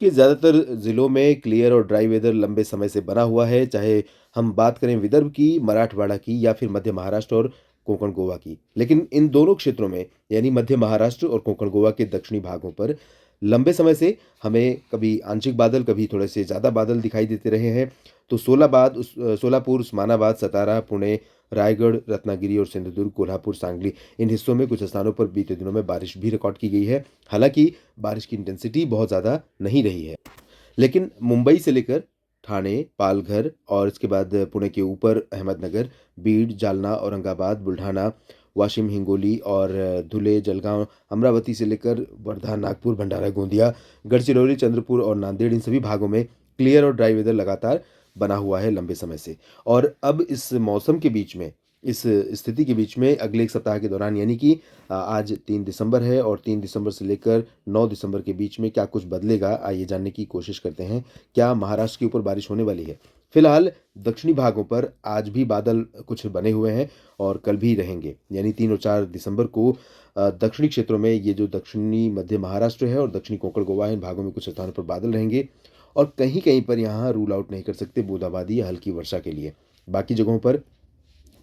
कि ज़्यादातर ज़िलों में क्लियर और ड्राई वेदर लंबे समय से बना हुआ है, चाहे हम बात करें विदर्भ की, मराठवाड़ा की या फिर मध्य महाराष्ट्र और कोंकण गोवा की। लेकिन इन दोनों क्षेत्रों में यानी मध्य महाराष्ट्र और कोंकण गोवा के दक्षिणी भागों पर लंबे समय से हमें कभी आंशिक बादल, कभी थोड़े से ज़्यादा बादल दिखाई देते रहे हैं। तो सोलापुर, उस्मानाबाद, सतारा, पुणे, रायगढ़, रत्नागिरी और सिंधुदुर्ग, कोल्हापुर, सांगली इन हिस्सों में कुछ स्थानों पर बीते दिनों में बारिश भी रिकॉर्ड की गई है। हालाँकि बारिश की इंटेंसिटी बहुत ज़्यादा नहीं रही है। लेकिन मुंबई से लेकर ठाणे, पालघर और इसके बाद पुणे के ऊपर अहमदनगर, बीड, जालना, औरंगाबाद, बुल्ढाना, वाशिम, हिंगोली और धुले, जलगांव, अमरावती से लेकर वर्धा, नागपुर, भंडारा, गोंदिया, गढ़चिरौली, चंद्रपुर और नांदेड़ इन सभी भागों में क्लियर और ड्राई वेदर लगातार बना हुआ है लंबे समय से। और अब इस मौसम के बीच में, इस स्थिति के बीच में अगले 1 सप्ताह के दौरान यानी कि आज 3 दिसंबर है और 3 दिसंबर से लेकर 9 दिसंबर के बीच में क्या कुछ बदलेगा, आइए जानने की कोशिश करते हैं। क्या महाराष्ट्र के ऊपर बारिश होने वाली है? फिलहाल दक्षिणी भागों पर आज भी बादल कुछ बने हुए हैं और कल भी रहेंगे। यानी 3 और 4 दिसंबर को दक्षिणी क्षेत्रों में ये जो दक्षिणी मध्य महाराष्ट्र है और दक्षिणी कोंकण गोवा है, इन भागों में कुछ स्थानों पर बादल रहेंगे और कहीं-कहीं पर यहाँ रूल आउट नहीं कर सकते बूंदाबांदी या हल्की वर्षा के लिए। बाकी जगहों पर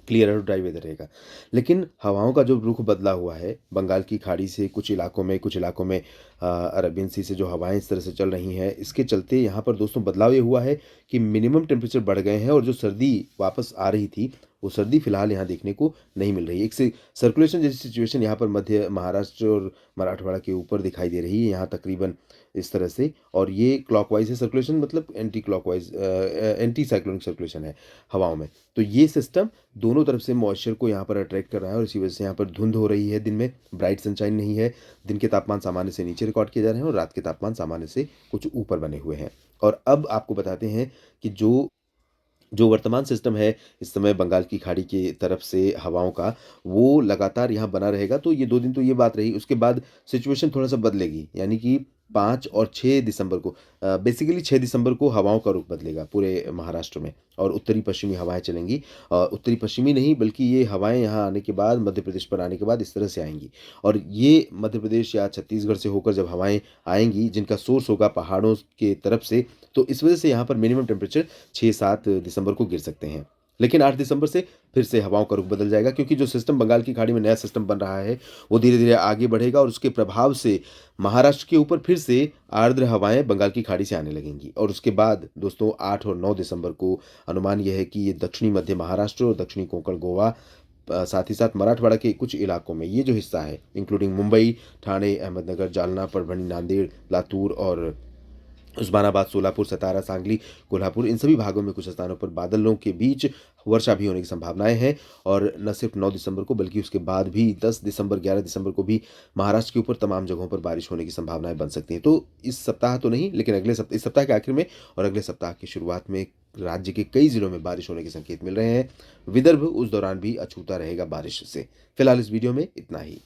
क्लियर और ड्राई वेदर रहेगा। लेकिन हवाओं का जो रुख बदला हुआ है, बंगाल की खाड़ी से कुछ इलाकों में अरबियन सी से जो हवाएँ इस तरह से चल रही हैं, इसके चलते यहाँ पर दोस्तों बदलाव ये हुआ है कि मिनिमम टेम्परेचर बढ़ गए हैं और जो सर्दी वापस आ रही थी, वो सर्दी फिलहाल यहाँ देखने को नहीं मिल रही है। एक सर्कुलेशन जैसी सिचुएशन यहाँ पर मध्य महाराष्ट्र और मराठवाड़ा के ऊपर दिखाई दे रही है, यहाँ तकरीबन इस तरह से। और ये क्लॉकवाइज़ है सर्कुलेशन, मतलब एंटी साइक्लोनिक सर्कुलेशन है हवाओं में। तो ये सिस्टम दोनों तरफ से मॉइस्चर को यहाँ पर अट्रैक्ट कर रहा है और इसी वजह से यहाँ पर धुंध हो रही है दिन में, ब्राइट सनशाइन नहीं है। दिन के तापमान सामान्य से नीचे रिकॉर्ड किए जा रहे हैं और रात के तापमान सामान्य से कुछ ऊपर बने हुए हैं। और अब आपको बताते हैं कि जो जो वर्तमान सिस्टम है इस समय बंगाल की खाड़ी की तरफ से हवाओं का, वो लगातार यहाँ बना रहेगा। तो ये 2 दिन तो ये बात रही, उसके बाद सिचुएशन थोड़ा-सा बदलेगी। यानी कि 5 और 6 दिसंबर को बेसिकली 6 दिसंबर को हवाओं का रुख बदलेगा पूरे महाराष्ट्र में और उत्तरी-पश्चिमी हवाएँ चलेंगी। उत्तरी-पश्चिमी नहीं बल्कि ये हवाएँ यहाँ आने के बाद मध्य प्रदेश पर आने के बाद इस तरह से आएँगी और ये मध्य प्रदेश या छत्तीसगढ़ से होकर जब हवाएँ आएँगी, जिनका सोर्स होगा पहाड़ों के तरफ से, तो इस वजह से यहाँ पर मिनिमम टेम्परेचर 6-7 दिसंबर को गिर सकते हैं। लेकिन 8 दिसंबर से फिर से हवाओं का रुख बदल जाएगा क्योंकि जो सिस्टम बंगाल की खाड़ी में नया सिस्टम बन रहा है, वो धीरे-धीरे आगे बढ़ेगा और उसके प्रभाव से महाराष्ट्र के ऊपर फिर से आर्द्र हवाएँ बंगाल की खाड़ी से आने लगेंगी। और उसके बाद दोस्तों 8 और 9 दिसंबर को अनुमान ये है कि ये दक्षिणी मध्य महाराष्ट्र और दक्षिणी कोंकण गोवा साथ ही साथ मराठवाड़ा के कुछ इलाकों में ये जो हिस्सा है इंक्लूडिंग मुंबई, ठाणे, अहमदनगर, जालना, परभणी, नांदेड़, लातूर और उस्मानाबाद, सोलापुर, सतारा, सांगली, कोल्हापुर इन सभी भागों में कुछ स्थानों पर बादलों के बीच वर्षा भी होने की संभावनाएँ हैं। और न सिर्फ 9 दिसंबर को बल्कि उसके बाद भी 10 दिसंबर, 11 दिसंबर को भी महाराष्ट्र के ऊपर तमाम जगहों पर बारिश होने की संभावनाएँ बन सकती हैं। तो इस सप्ताह तो नहीं, लेकिन इस सप्ताह के आखिर में और अगले सप्ताह की शुरुआत में राज्य के कई ज़िलों में बारिश होने के संकेत मिल रहे हैं। विदर्भ उस दौरान भी अछूता रहेगा बारिश से। फिलहाल इस वीडियो में इतना ही।